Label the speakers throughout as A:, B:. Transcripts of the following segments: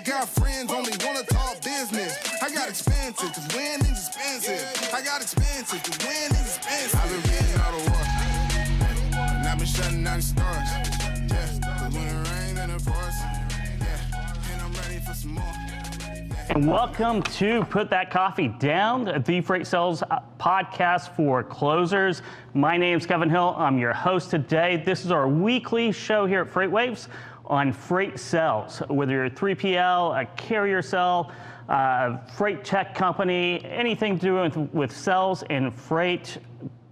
A: got friends, only wanna talk business. I got expensive, cause winning's expensive. I got expensive, cause winning's expensive. I've been reading all the war, and I've been shutting down the stars. Yeah, cause when it rains and it pours, yeah, and I'm ready for some more.
B: And welcome to Put That Coffee Down, the Freight Sales podcast for closers. My name's Kevin Hill. I'm your host today. This is our weekly show here at FreightWaves on freight sales. Whether you're a 3PL, a carrier sell, a freight tech company, anything to do with sales and freight,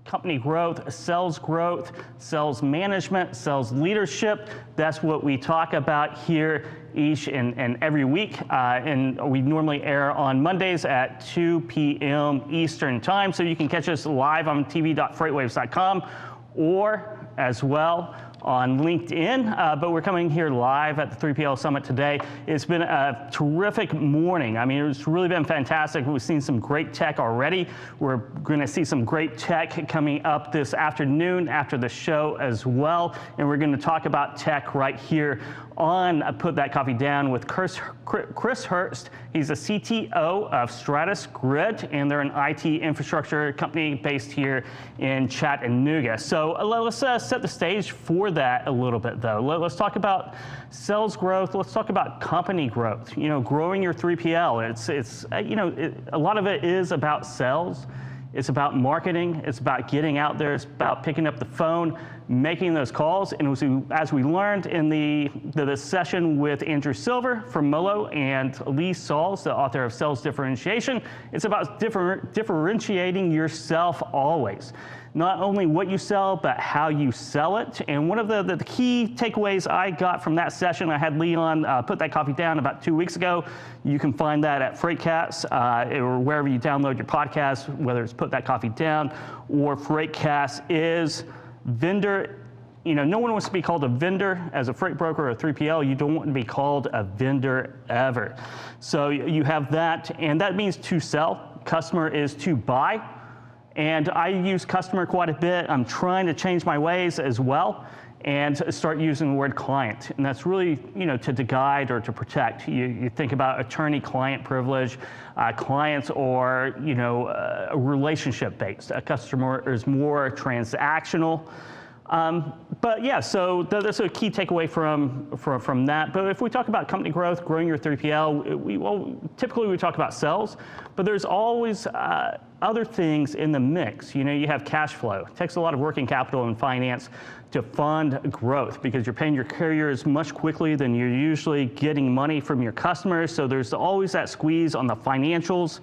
B: company growth, sales management, sales leadership. That's what we talk about here each and every week. And we normally air on Mondays at 2 p.m. Eastern time. So you can catch us live on tv.freightwaves.com or as well on LinkedIn, but we're coming here live at the 3PL Summit today. It's been a terrific morning. I mean, it's really been fantastic. We've seen some great tech already. We're going to see some great tech coming up this afternoon after the show as well. And we're going to talk about tech right here on Put That Coffee Down with Chris Hurst. He's a CTO of StratusGrid, and they're an IT infrastructure company based here in Chattanooga. So let's set the stage for that a little bit, though. Let's talk about sales growth. Let's talk about company growth. You know, growing your 3PL. A lot of it is about sales. It's about marketing. It's about getting out there. It's about picking up the phone, making those calls. And as we learned in the session with Andrew Silver from Molo and Lee Sauls, the author of Sales Differentiation, it's about differentiating yourself always. Not only what you sell, but how you sell it. And one of the key takeaways I got from that session, I had Lee on Put That Coffee Down about 2 weeks ago. You can find that at Freightcast or wherever you download your podcast, whether it's Put That Coffee Down or Freightcast, is vendor. You know, no one wants to be called a vendor as a freight broker or a 3PL. You don't want to be called a vendor ever. So you have that, and that means to sell. Customer is to buy. And I use customer quite a bit. I'm trying to change my ways as well and start using the word client. And that's really, to guide or to protect. You think about attorney-client privilege. Clients are, relationship-based. A customer is more transactional. But yeah, so that's a key takeaway from that. But if we talk about company growth, growing your 3PL, typically we talk about sales, but there's always other things in the mix. You have cash flow. It takes a lot of working capital and finance to fund growth because you're paying your carriers much quickly than you're usually getting money from your customers. So there's always that squeeze on the financials,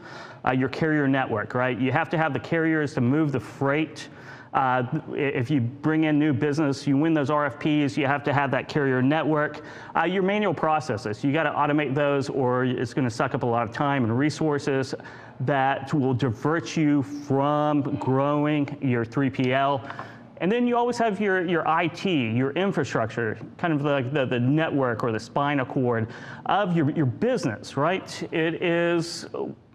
B: your carrier network, right? You have to have the carriers to move the freight. If you bring in new business, you win those RFPs, you have to have that carrier network. Your manual processes, you got to automate those or it's going to suck up a lot of time and resources that will divert you from growing your 3PL. And then you always have your IT, your infrastructure, kind of like the network or the spinal cord of your business, right? It is,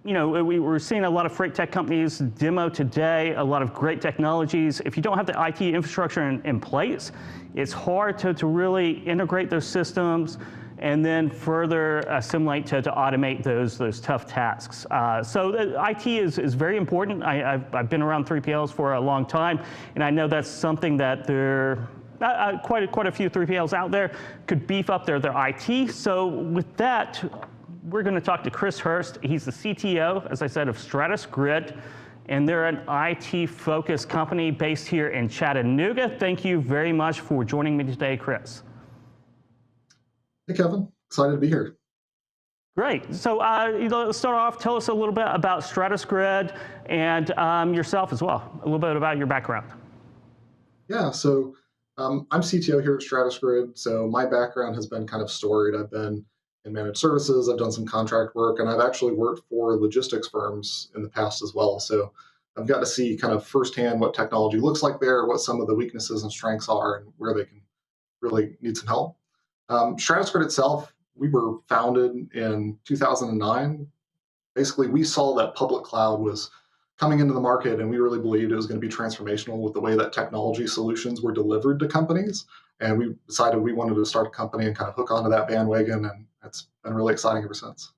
B: we're seeing a lot of freight tech companies demo today, a lot of great technologies. If you don't have the IT infrastructure in place, it's hard to really integrate those systems and then further assimilate to automate those tough tasks. So the IT is very important. I've been around 3PLs for a long time, and I know that's something that there quite a few 3PLs out there could beef up their IT. So with that, we're going to talk to Chris Hurst. He's the CTO, as I said, of StratusGrid, and they're an IT-focused company based here in Chattanooga. Thank you very much for joining me today, Chris.
C: Hey, Kevin. Excited to be here.
B: Great. So let's start off. Tell us a little bit about StratusGrid and yourself as well, a little bit about your background.
C: Yeah, so I'm CTO here at StratusGrid. So my background has been kind of storied. I've been in managed services. I've done some contract work, and I've actually worked for logistics firms in the past as well. So I've got to see kind of firsthand what technology looks like there, what some of the weaknesses and strengths are, and where they can really need some help. StratusGrid itself, we were founded in 2009. Basically, we saw that public cloud was coming into the market, and we really believed it was going to be transformational with the way that technology solutions were delivered to companies. And we decided we wanted to start a company and kind of hook onto that bandwagon, and it's been really exciting ever since.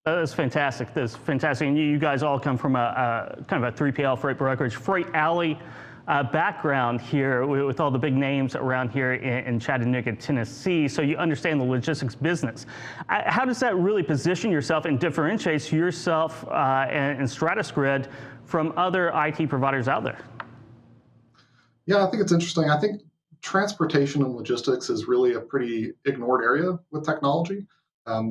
B: That's fantastic. That's fantastic. And you guys all come from a kind of a 3PL freight brokerage, freight alley background here with all the big names around here in Chattanooga, Tennessee. So you understand the logistics business. How does that really position yourself and differentiates yourself and StratusGrid from other IT providers out there?
C: Yeah, I think it's interesting. I think transportation and logistics is really a pretty ignored area with technology.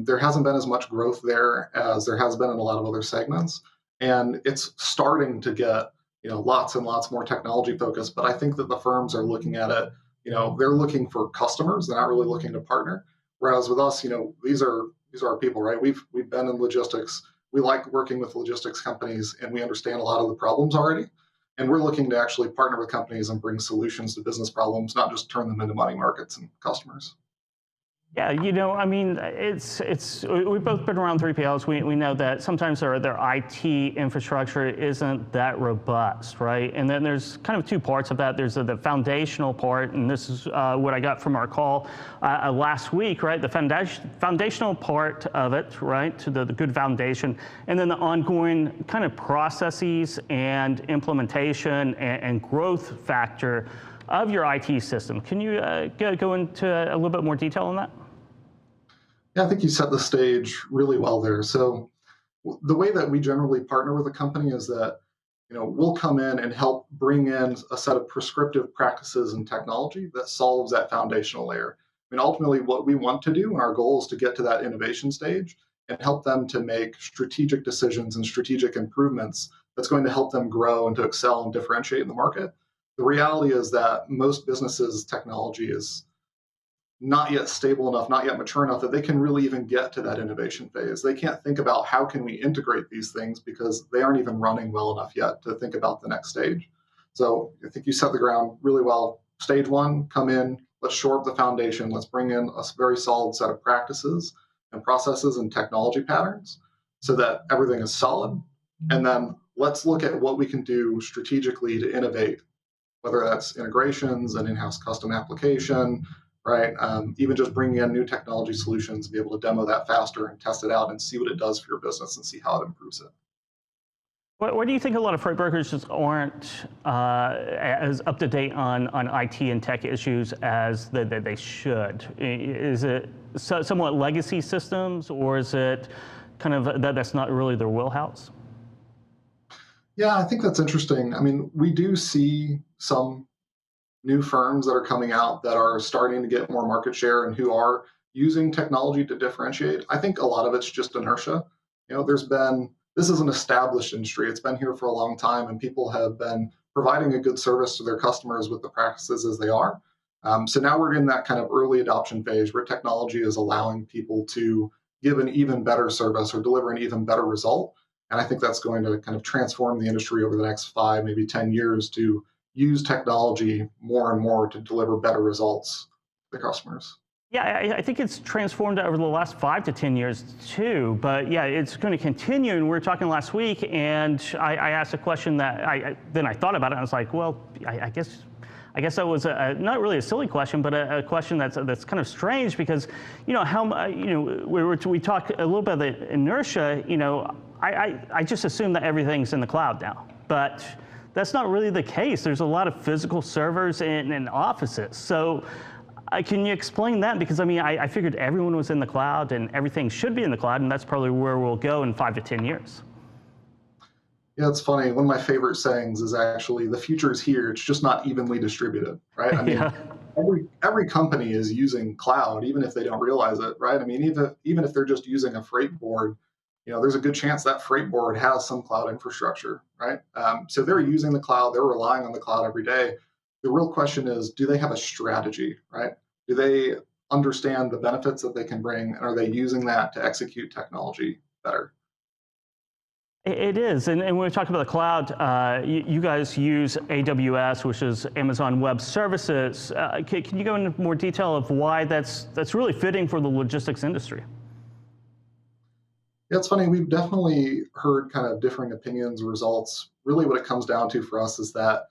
C: There hasn't been as much growth there as there has been in a lot of other segments, and it's starting to get lots and lots more technology focused. But I think that the firms are looking at it. They're looking for customers; they're not really looking to partner. Whereas with us, these are our people, right? We've been in logistics. We like working with logistics companies, and we understand a lot of the problems already. And we're looking to actually partner with companies and bring solutions to business problems, not just turn them into money markets and customers.
B: Yeah, I mean, we've both been around 3PLs. We know that sometimes their IT infrastructure isn't that robust, right? And then there's kind of two parts of that. There's the foundational part, and this is what I got from our call last week, right? The foundational part of it, right? To the good foundation, and then the ongoing kind of processes and implementation and growth factor of your IT system. Can you go into a little bit more detail on that?
C: Yeah, I think you set the stage really well there. So the way that we generally partner with a company is that, we'll come in and help bring in a set of prescriptive practices and technology that solves that foundational layer. I mean, ultimately what we want to do, and our goal is to get to that innovation stage and help them to make strategic decisions and strategic improvements that's going to help them grow and to excel and differentiate in the market. The reality is that most businesses' technology is not yet stable enough, not yet mature enough that they can really even get to that innovation phase. They can't think about how can we integrate these things because they aren't even running well enough yet to think about the next stage. So I think you set the ground really well. Stage one, come in, let's shore up the foundation. Let's bring in a very solid set of practices and processes and technology patterns so that everything is solid. And then let's look at what we can do strategically to innovate, whether that's integrations, an in-house custom application, right? Even just bringing in new technology solutions, be able to demo that faster and test it out and see what it does for your business and see how it improves it.
B: Why do you think a lot of freight brokers just aren't as up to date on IT and tech issues as they should? Is it somewhat legacy systems, or is it kind of that's not really their wheelhouse?
C: Yeah, I think that's interesting. I mean, we do see some new firms that are coming out that are starting to get more market share and who are using technology to differentiate. I think a lot of it's just inertia. This is an established industry. It's been here for a long time, and people have been providing a good service to their customers with the practices as they are. So now we're in that kind of early adoption phase where technology is allowing people to give an even better service or deliver an even better result. And I think that's going to kind of transform the industry over the next 5, maybe 10 years to use technology more and more to deliver better results to the customers.
B: Yeah, I think it's transformed over the last 5 to 10 years too, but yeah, it's going to continue. And we were talking last week, and I asked a question that I thought about it, and I was like, well, I guess that was not really a silly question, but a question that's kind of strange because, we talked a little bit of the inertia. I just assume that everything's in the cloud now, but that's not really the case. There's a lot of physical servers in offices. So can you explain that? Because I figured everyone was in the cloud and everything should be in the cloud, and that's probably where we'll go in 5 to 10 years.
C: Yeah, it's funny. One of my favorite sayings is actually the future is here. It's just not evenly distributed, right? I mean, yeah. Every company is using cloud, even if they don't realize it, right? I mean, even if they're just using a freight board, there's a good chance that freight board has some cloud infrastructure, right? So they're using the cloud, they're relying on the cloud every day. The real question is, do they have a strategy, right? Do they understand the benefits that they can bring, and are they using that to execute technology better?
B: It is, and when we talk about the cloud, you guys use AWS, which is Amazon Web Services. Can you go into more detail of why that's really fitting for the logistics industry?
C: Yeah, it's funny. We've definitely heard kind of differing opinions, results. Really, what it comes down to for us is that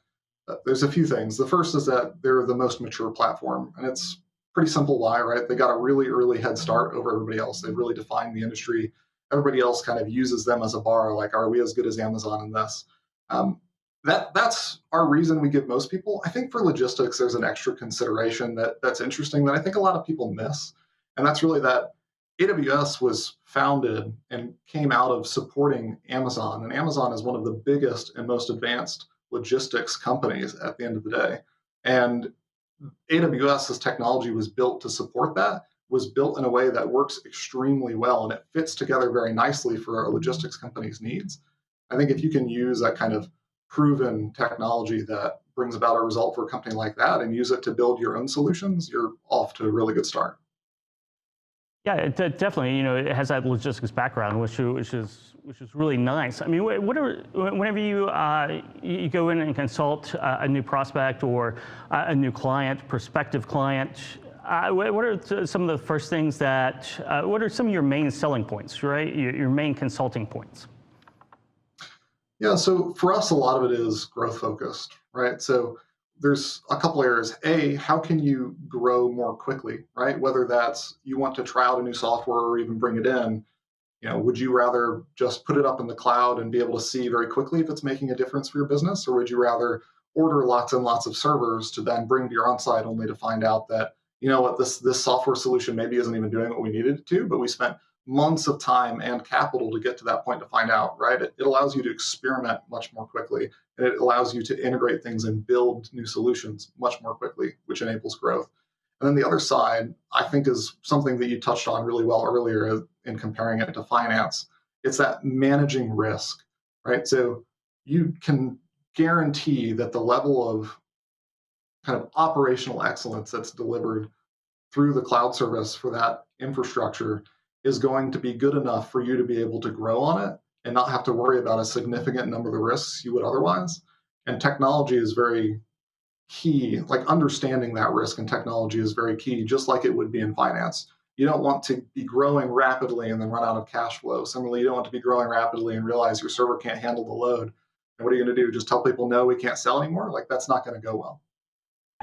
C: there's a few things. The first is that they're the most mature platform, and it's pretty simple why, right? They got a really early head start over everybody else. They've really defined the industry. Everybody else kind of uses them as a bar, like, are we as good as Amazon in this? Um, that's our reason we give most people. I think for logistics, there's an extra consideration that's interesting that I think a lot of people miss, and that's really that AWS was founded and came out of supporting Amazon, and Amazon is one of the biggest and most advanced logistics companies at the end of the day. And AWS's technology was built to support that, was built in a way that works extremely well, and it fits together very nicely for a logistics company's needs. I think if you can use that kind of proven technology that brings about a result for a company like that and use it to build your own solutions, you're off to a really good start.
B: Yeah, definitely. It has that logistics background, which is really nice. I mean, whenever you go in and consult a new prospect or a new client, prospective client, what are some of the first things that? What are some of your main selling points, right? Your main consulting points.
C: Yeah, so for us, a lot of it is growth focused, right? So there's a couple areas. A, how can you grow more quickly, right? Whether that's you want to try out a new software or even bring it in, would you rather just put it up in the cloud and be able to see very quickly if it's making a difference for your business, or would you rather order lots and lots of servers to then bring to your on-site only to find out that this software solution maybe isn't even doing what we needed it to, but we spent months of time and capital to get to that point to find out, right? It allows you to experiment much more quickly, and it allows you to integrate things and build new solutions much more quickly, which enables growth. And then the other side, I think, is something that you touched on really well earlier in comparing it to finance. It's that managing risk, right? So you can guarantee that the level of kind of operational excellence that's delivered through the cloud service for that infrastructure is going to be good enough for you to be able to grow on it and not have to worry about a significant number of the risks you would otherwise. And technology is very key, like understanding that risk in technology is very key, just like it would be in finance. You don't want to be growing rapidly and then run out of cash flow. Similarly, you don't want to be growing rapidly and realize your server can't handle the load. And what are you going to do? Just tell people, no, we can't sell anymore? Like, that's not going to go well.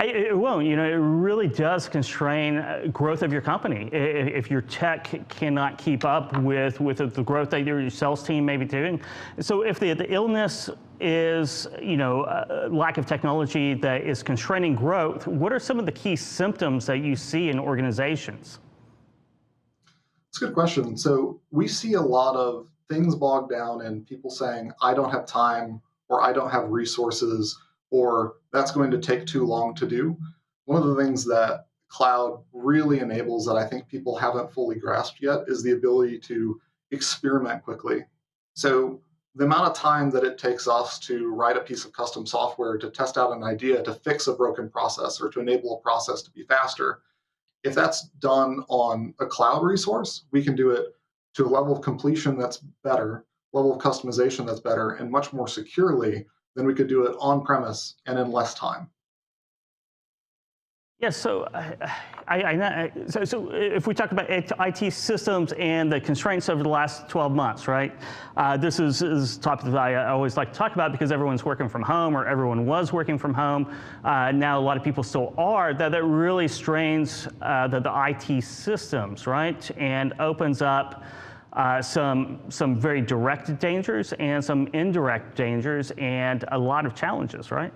B: It won't. It really does constrain growth of your company. If your tech cannot keep up with the growth that your sales team may be doing. So if the illness is, lack of technology that is constraining growth, what are some of the key symptoms that you see in organizations?
C: It's a good question. So we see a lot of things bogged down and people saying, I don't have time, or I don't have resources, or that's going to take too long to do. One of the things that cloud really enables that I think people haven't fully grasped yet is the ability to experiment quickly. So the amount of time that it takes us to write a piece of custom software, to test out an idea, to fix a broken process, or to enable a process to be faster, if that's done on a cloud resource, we can do it to a level of completion that's better, level of customization that's better, and much more securely than we could do it on premise and in less time.
B: Yeah, so so if we talk about IT systems and the constraints over the last 12 months, right? This is a topic that I always like to talk about because everyone's working from home, or everyone was working from home. Now a lot of people still are. That really strains the IT systems, right? And opens up some very direct dangers and some indirect dangers and a lot of challenges, right?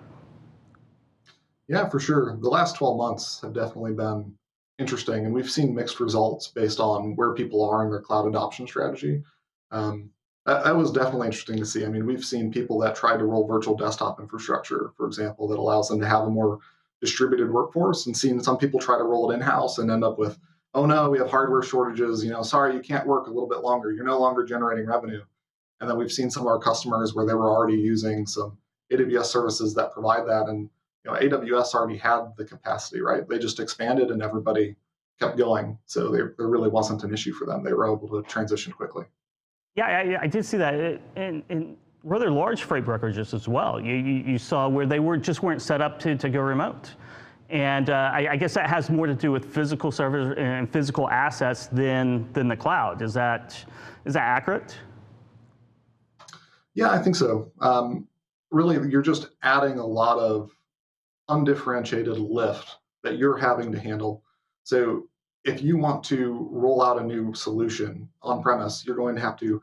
C: Yeah, for sure. The last 12 months have definitely been interesting, and we've seen mixed results based on where people are in their cloud adoption strategy. That was definitely interesting to see. I mean, we've seen people that tried to roll virtual desktop infrastructure, for example, that allows them to have a more distributed workforce, and seen some people try to roll it in-house and end up with, oh no, we have hardware shortages, sorry, you can't work a little bit longer. You're no longer generating revenue. And then we've seen some of our customers where they were already using some AWS services that provide that, and AWS already had the capacity, right? They just expanded and everybody kept going. So there really wasn't an issue for them. They were able to transition quickly.
B: Yeah, I did see that in rather large freight brokerages as well. You saw where they weren't set up to go remote. And I guess that has more to do with physical servers and physical assets than the cloud. Is that accurate?
C: Yeah, I think so. Really, you're just adding a lot of undifferentiated lift that you're having to handle. So if you want to roll out a new solution on premise, you're going to have to,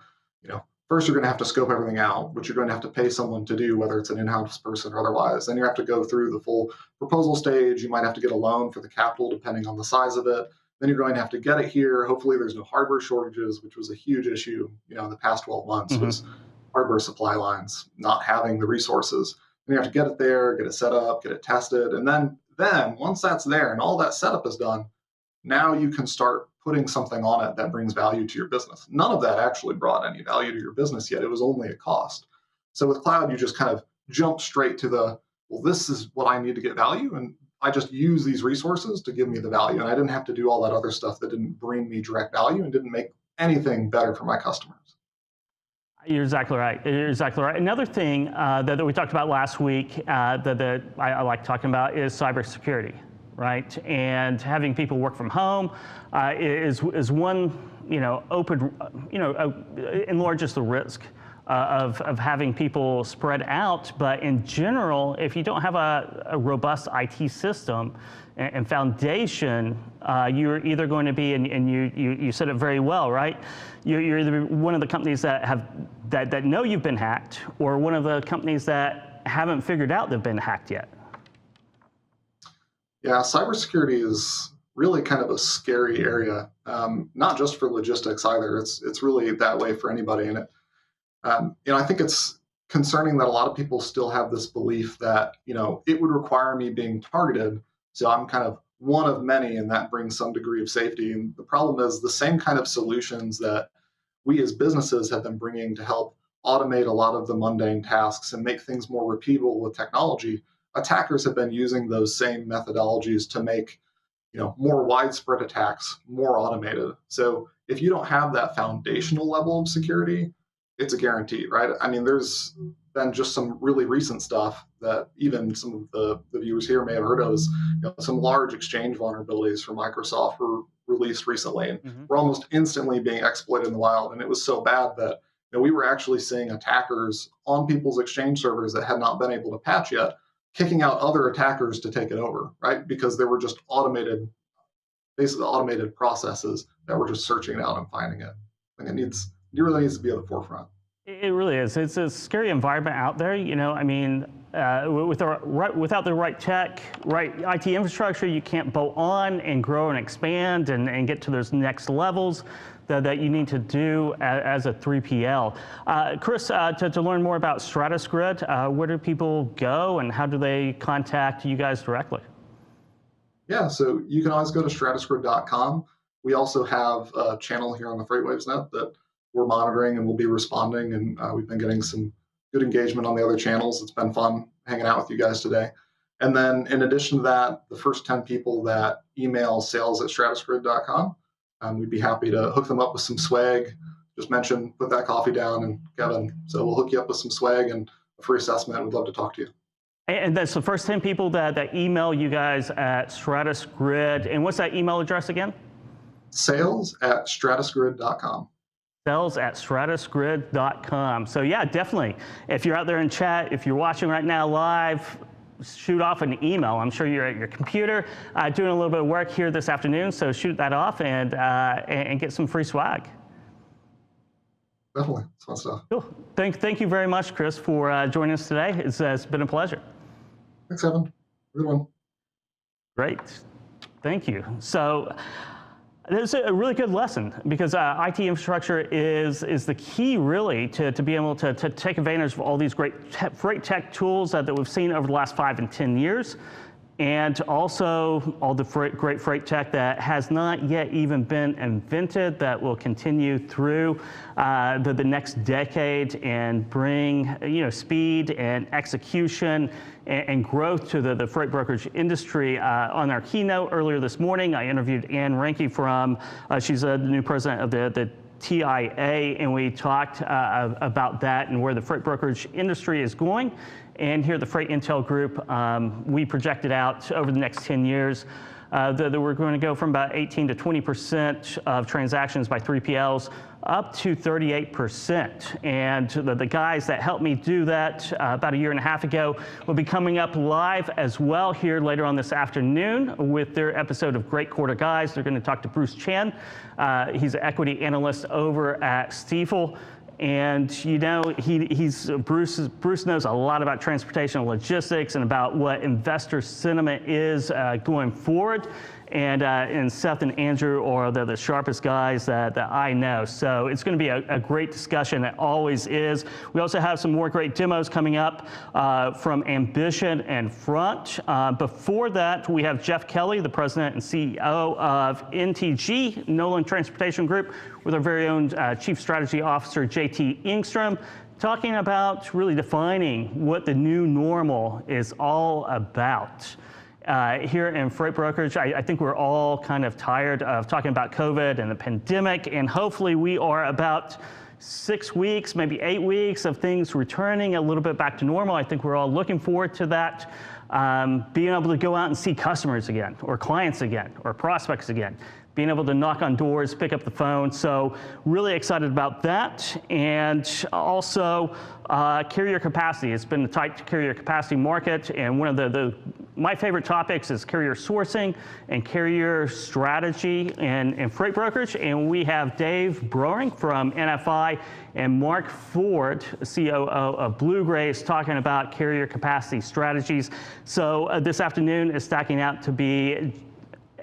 C: first you're going to have to scope everything out, which you're going to have to pay someone to do, whether it's an in-house person or otherwise. Then you have to go through the full proposal stage. You might have to get a loan for the capital, depending on the size of it. Then you're going to have to get it here. Hopefully there's no hardware shortages, which was a huge issue, in the past 12 months was hardware supply lines, not having the resources. And you have to get it there, get it set up, get it tested. And then once that's there and all that setup is done, now you can start putting something on it that brings value to your business. None of that actually brought any value to your business yet. It was only a cost. So with cloud, you just kind of jump straight to this is what I need to get value. And I just use these resources to give me the value. And I didn't have to do all that other stuff that didn't bring me direct value and didn't make anything better for my customers.
B: You're exactly right. You're exactly right. Another thing that we talked about last week that I like talking about is cybersecurity, right? And having people work from home is one, enlarges the risk of having people spread out. But in general, if you don't have a robust IT system and foundation, you're either going to be, and you said it very well, right? You're either one of the companies that know you've been hacked, or one of the companies that haven't figured out they've been hacked yet.
C: Yeah, cybersecurity is really kind of a scary area, not just for logistics either. It's really that way for anybody. And I think it's concerning that a lot of people still have this belief that it would require me being targeted, so I'm kind of one of many, and that brings some degree of safety. And the problem is the same kind of solutions that we as businesses have been bringing to help automate a lot of the mundane tasks and make things more repeatable with technology. Attackers have been using those same methodologies to make more widespread attacks more automated. So if you don't have that foundational level of security, it's a guarantee, right? I mean, there's been just some really recent stuff that even some of the viewers here may have heard of. Is, some large exchange vulnerabilities from Microsoft were released recently, and were almost instantly being exploited in the wild. And it was so bad that we were actually seeing attackers on people's exchange servers that had not been able to patch yet, kicking out other attackers to take it over, right? Because they were just basically automated processes that were just searching it out and finding it. I think it really needs to be at the forefront.
B: It really is. It's a scary environment out there. Without the right tech, right IT infrastructure, you can't bolt on and grow and expand and get to those next levels that you need to do as a 3PL. Chris, to learn more about StratusGrid, where do people go and how do they contact you guys directly?
C: Yeah, so you can always go to stratusgrid.com. We also have a channel here on the FreightWaves net that we're monitoring and we'll be responding. And we've been getting some good engagement on the other channels. It's been fun hanging out with you guys today. And then in addition to that, the first 10 people that email sales@stratusgrid.com, we'd be happy to hook them up with some swag. Just mention, put that coffee down, and Kevin. So we'll hook you up with some swag and a free assessment. We'd love to talk to you.
B: And that's the first 10 people that email you guys at StratusGrid. And what's that email address again?
C: Sales@stratusgrid.com.
B: Sales@stratusgrid.com. So yeah, definitely. If you're out there in chat, if you're watching right now live, shoot off an email. I'm sure you're at your computer doing a little bit of work here this afternoon, so shoot that off and get some free swag.
C: Definitely, it's fun stuff.
B: Cool. Thank you very much, Chris, for joining us today. It's been a pleasure.
C: Thanks, Evan. Good one.
B: Great. Thank you. So it's a really good lesson because IT infrastructure is the key really to be able to take advantage of all these great freight tech tools that we've seen over the last 5 and 10 years. And also all the great freight tech that has not yet even been invented that will continue through the next decade and bring speed and execution and growth to the freight brokerage industry. On our keynote earlier this morning, I interviewed Ann Ranke from, she's the new president of the TIA, and we talked about that and where the freight brokerage industry is going. And here at the Freight Intel Group, we projected out over the next 10 years that we're going to go from about 18 to 20% of transactions by 3PLs up to 38%. And the guys that helped me do that about a year and a half ago will be coming up live as well here later on this afternoon with their episode of Great Quarter Guys. They're going to talk to Bruce Chan. He's an equity analyst over at Stifel. And you know, Bruce knows a lot about transportation and logistics and about what investor sentiment is going forward. And Seth and Andrew are the sharpest guys that I know. So it's going to be a great discussion. It always is. We also have some more great demos coming up from Ambition and Front. Before that, we have Jeff Kelly, the president and CEO of NTG, Nolan Transportation Group, with our very own Chief Strategy Officer, JT Engstrom, talking about really defining what the new normal is all about. Here in freight brokerage, I think we're all kind of tired of talking about COVID and the pandemic, and hopefully we are about 6 weeks, maybe 8 weeks of things returning a little bit back to normal. I think we're all looking forward to that. Being able to go out and see customers again, or clients again, or prospects again. Being able to knock on doors, pick up the phone. So really excited about that. And also carrier capacity. It's been a tight carrier capacity market. And one of my favorite topics is carrier sourcing and carrier strategy and freight brokerage. And we have Dave Broering from NFI and Mark Ford, COO of Blue Grace, talking about carrier capacity strategies. So this afternoon is stacking out to be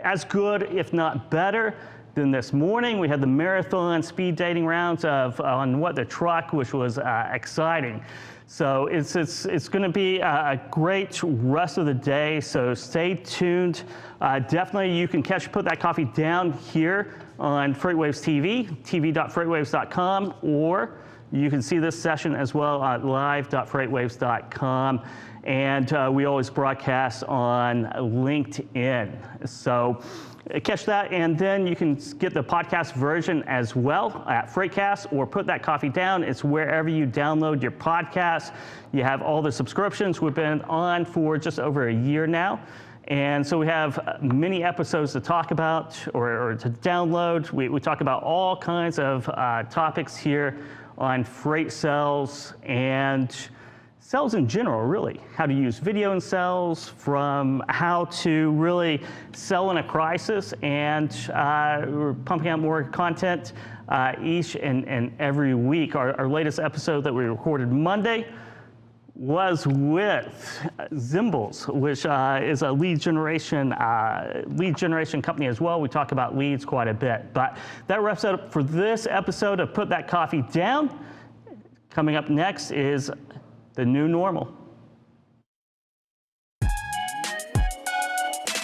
B: as good, if not better, than this morning. We had the marathon speed dating rounds on What the Truck, which was exciting. So it's going to be a great rest of the day. So stay tuned. Definitely, you can Put That Coffee Down here on FreightWaves TV, tv.freightwaves.com, or you can see this session as well at live.freightwaves.com. And we always broadcast on LinkedIn. So catch that, and then you can get the podcast version as well at Freightcast or Put That Coffee Down. It's wherever you download your podcasts. You have all the subscriptions. We've been on for just over a year now. And so we have many episodes to talk about or to download. We talk about all kinds of topics here on freight sales and sales in general, really. How to use video in sales, from how to really sell in a crisis, and we're pumping out more content each and every week. Our latest episode that we recorded Monday was with Zimbles, which is a lead generation company as well. We talk about leads quite a bit. But that wraps it up for this episode of Put That Coffee Down. Coming up next is the new normal.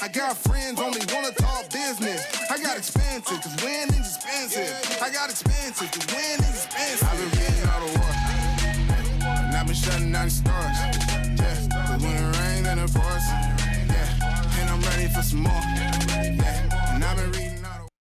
A: I got friends only wanna talk business. I got expensive, cause winning's expensive. I got expensive, cause winning's expensive. I've been reading all the war, and I've been shutting down the stars. Yeah, cause when it rains and it pours, yeah, and I'm ready for some more. Yeah, and I've been reading.